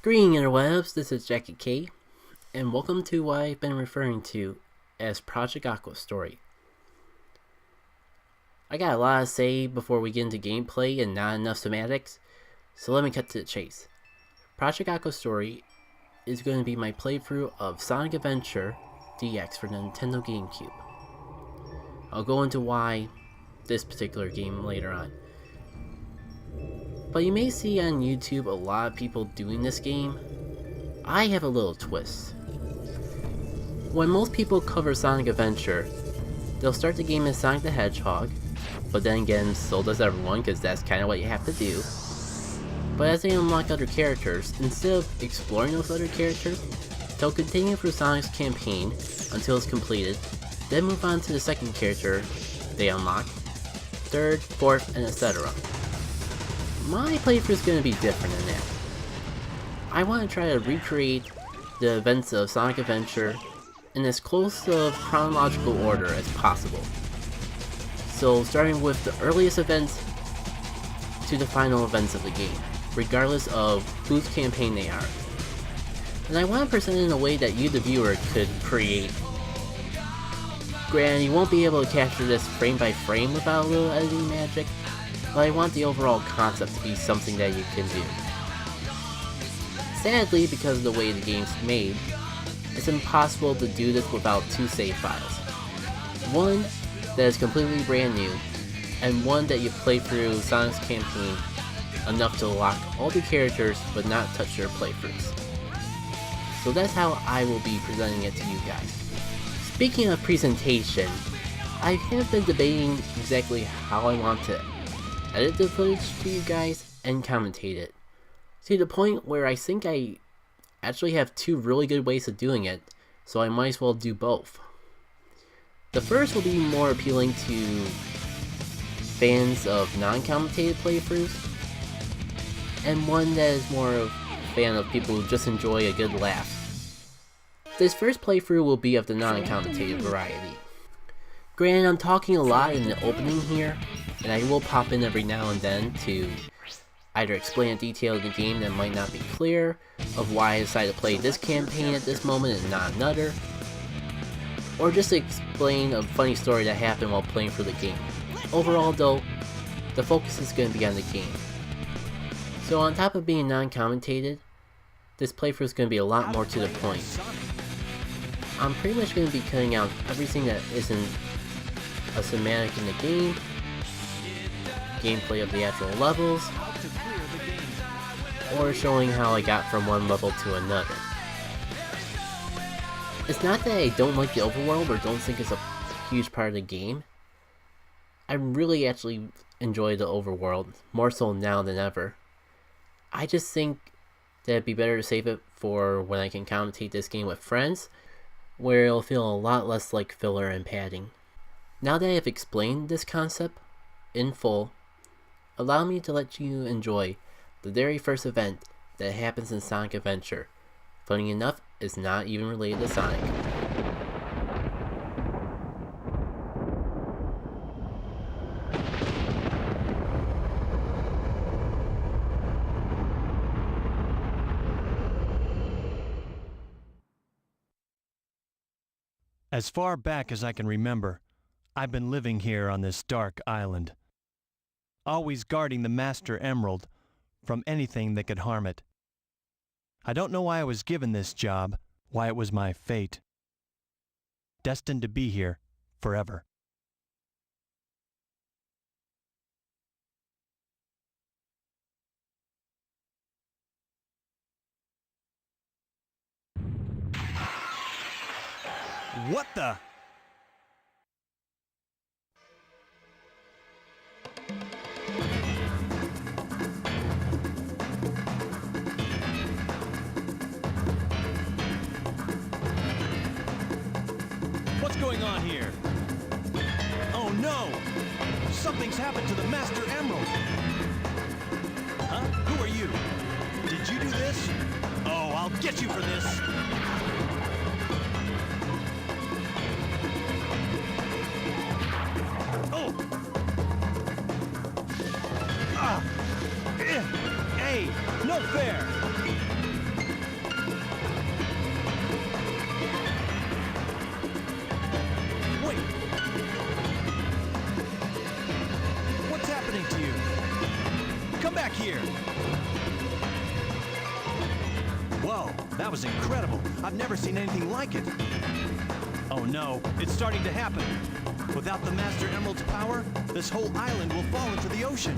Greeting interwebs, this is JackitK, and welcome to what I've been referring to as Project Aqua Story. I got a lot to say before we get into gameplay and not enough semantics, so let me cut to the chase. Project Aqua Story is going to be my playthrough of Sonic Adventure DX for the Nintendo GameCube. I'll go into why this particular game later on. But you may see on YouTube a lot of people doing this game. I have a little twist. When most people cover Sonic Adventure, they'll start the game as Sonic the Hedgehog, but then again, so does everyone, because that's kind of what you have to do. But as they unlock other characters, instead of exploring those other characters, they'll continue through Sonic's campaign until it's completed, then move on to the second character they unlock, third, fourth, and etc. My playthrough is going to be different than that. I want to try to recreate the events of Sonic Adventure in as close to chronological order as possible. So starting with the earliest events to the final events of the game, regardless of whose campaign they are. And I want to present it in a way that you, the viewer, could create. Granted, you won't be able to capture this frame by frame without a little editing magic, but I want the overall concept to be something that you can do. Sadly, because of the way the game's made, it's impossible to do this without two save files. One that is completely brand new, and one that you play through Sonic's campaign enough to unlock all the characters but not touch their playthroughs. So that's how I will be presenting it to you guys. Speaking of presentation, I have been debating exactly how I want to edit the footage to you guys and commentate it, to the point where I think I actually have two really good ways of doing it, so I might as well do both. The first will be more appealing to fans of non-commentated playthroughs, and one that is more of a fan of people who just enjoy a good laugh. This first playthrough will be of the non-commentated variety. Granted, I'm talking a lot in the opening here, and I will pop in every now and then to either explain a detail of the game that might not be clear, of why I decided to play this campaign at this moment and not another, or just explain a funny story that happened while playing through the game. Overall though, the focus is going to be on the game. So on top of being non-commentated, this playthrough is going to be a lot more to the point. I'm pretty much going to be cutting out everything that isn't a cinematic in the game, gameplay of the actual levels, or showing how I got from one level to another. It's not that I don't like the overworld or don't think it's a huge part of the game. I really actually enjoy the overworld, more so now than ever. I just think that it'd be better to save it for when I can commentate this game with friends, where it'll feel a lot less like filler and padding. Now that I've explained this concept in full, allow me to let you enjoy the very first event that happens in Sonic Adventure. Funny enough, it's not even related to Sonic. As far back as I can remember, I've been living here on this dark island, always guarding the Master Emerald from anything that could harm it. I don't know why I was given this job, why it was my fate. Destined to be here forever. What the? What's going on here? Oh no! Something's happened to the Master Emerald! Huh? Who are you? Did you do this? Oh, I'll get you for this! Oh! Hey! No fair! That was incredible. I've never seen anything like it. Oh no, it's starting to happen. Without the Master Emerald's power, this whole island will fall into the ocean.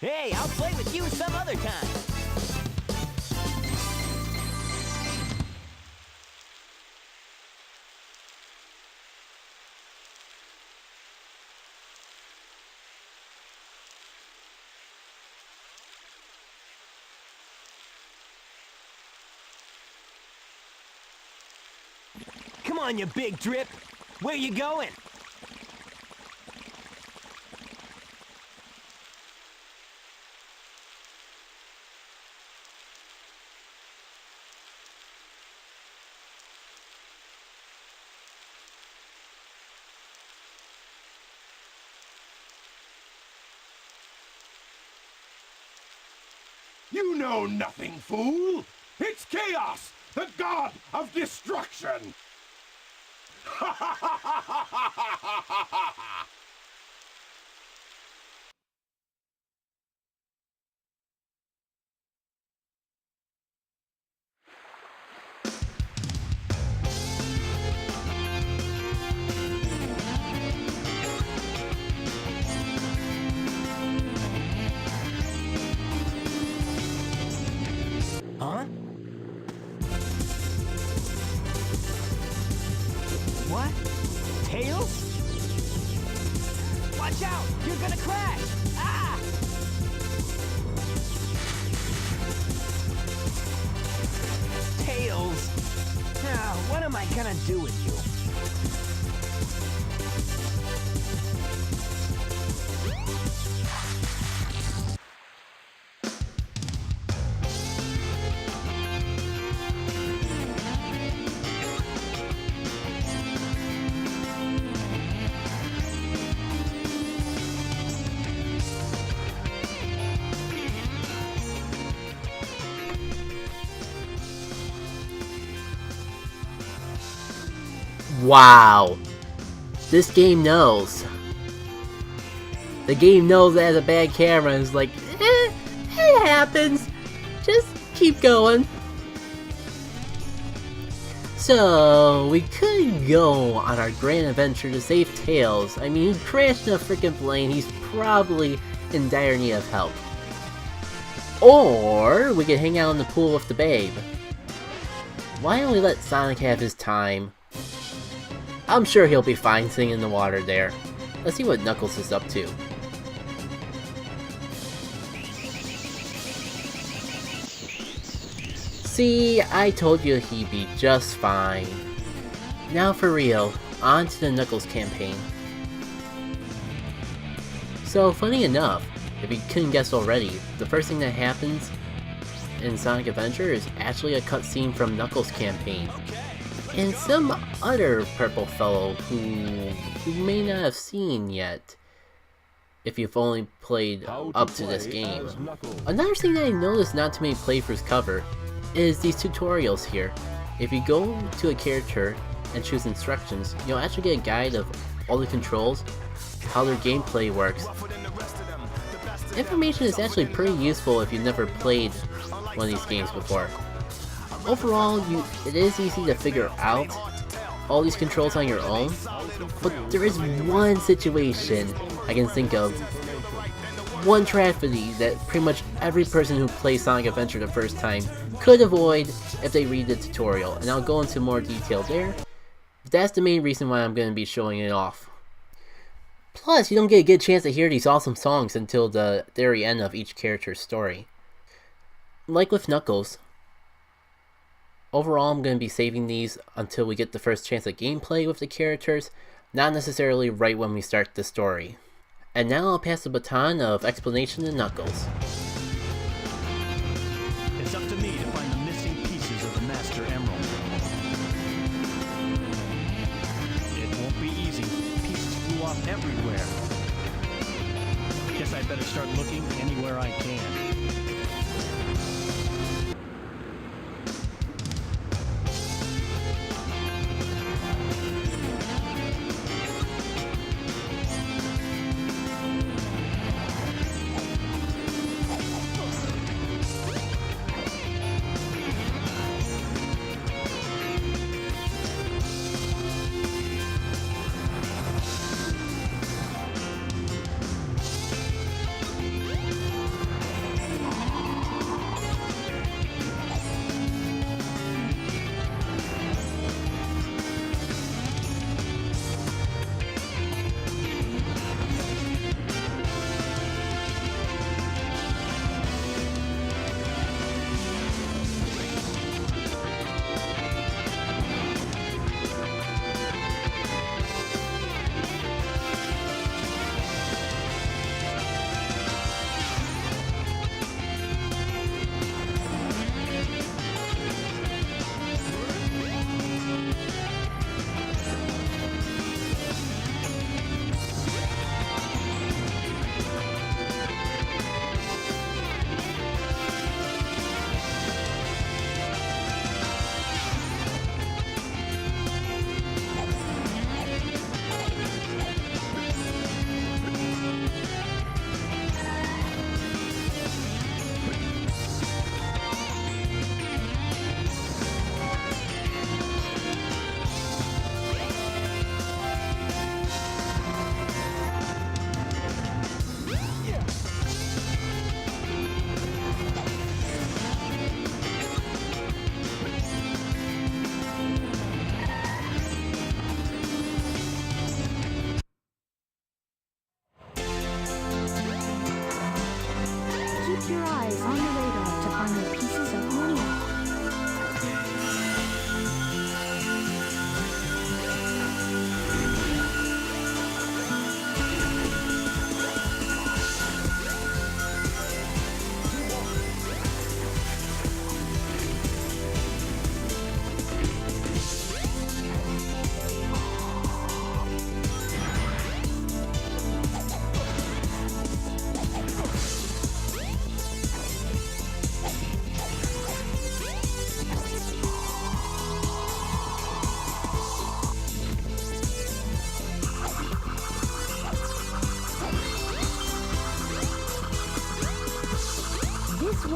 Hey, I'll play with you some other time. on, you big drip. Where you going? You know nothing, fool! It's Chaos, the god of destruction! Ha ha ha ha ha ha ha ha ha! Huh? What? Tails? Watch out! You're gonna crash! Ah! Tails! Now, what am I gonna do with you? Wow. This game knows. The game knows that has a bad camera and is like, it happens. Just keep going. So, we could go on our grand adventure to save Tails. I mean, he crashed in a freaking plane. He's probably in dire need of help. Or, we could hang out in the pool with the babe. Why don't we let Sonic have his time? I'm sure he'll be fine sitting in the water there. Let's see what Knuckles is up to. See, I told you he'd be just fine. Now for real, on to the Knuckles campaign. So, funny enough, if you couldn't guess already, the first thing that happens in Sonic Adventure is actually a cutscene from Knuckles' campaign. And some other purple fellow who you may not have seen yet, if you've only played up to this game. Another thing that I noticed not too many playthroughs cover is these tutorials here. If you go to a character and choose instructions, you'll actually get a guide of all the controls, how their gameplay works. Information is actually pretty useful if you've never played one of these games before. Overall, it is easy to figure out all these controls on your own, but there is one situation I can think of, one tragedy that pretty much every person who plays Sonic Adventure the first time could avoid if they read the tutorial, and I'll go into more detail there. That's the main reason why I'm going to be showing it off. Plus, you don't get a good chance to hear these awesome songs until the very end of each character's story. Like with Knuckles, overall I'm going to be saving these until we get the first chance at gameplay with the characters, not necessarily right when we start the story. And now I'll pass the baton of explanation to Knuckles. It's up to me to find the missing pieces of the Master Emerald. It won't be easy. Pieces flew off everywhere. Guess I better start looking anywhere I can.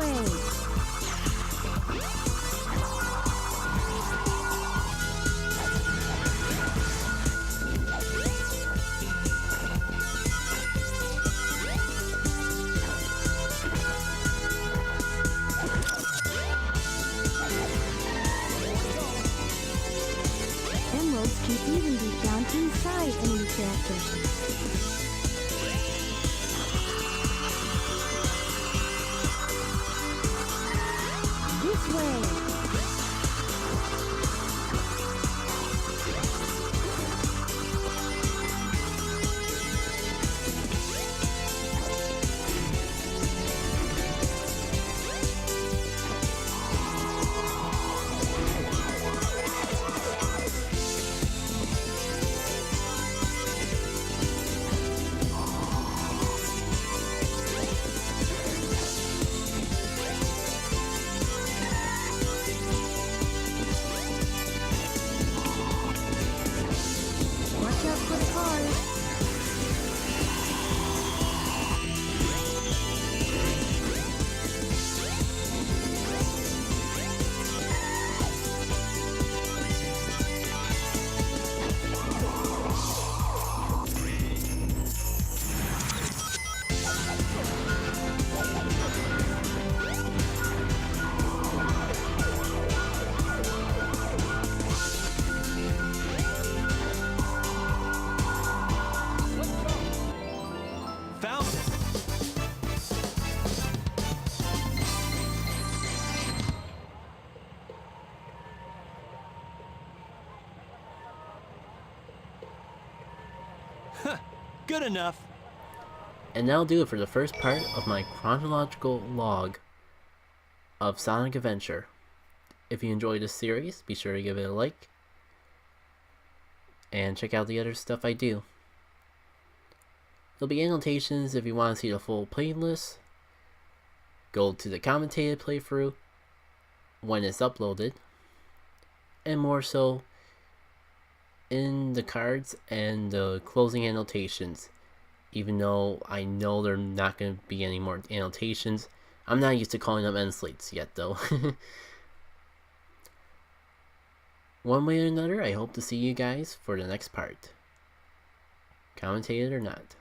way. Emeralds can even be found inside enemy characters. This way. Watch out for the cars. Found it! Huh, good enough. And that'll do it for the first part of my chronological log of Sonic Adventure. If you enjoyed this series, be sure to give it a like and check out the other stuff I do. There'll be annotations if you want to see the full playlist. Go to the commentated playthrough when it's uploaded, and more so in the cards and the closing annotations. Even though I know there are not going to be any more annotations, I'm not used to calling them end slates yet though. One way or another, I hope to see you guys for the next part, commentated or not.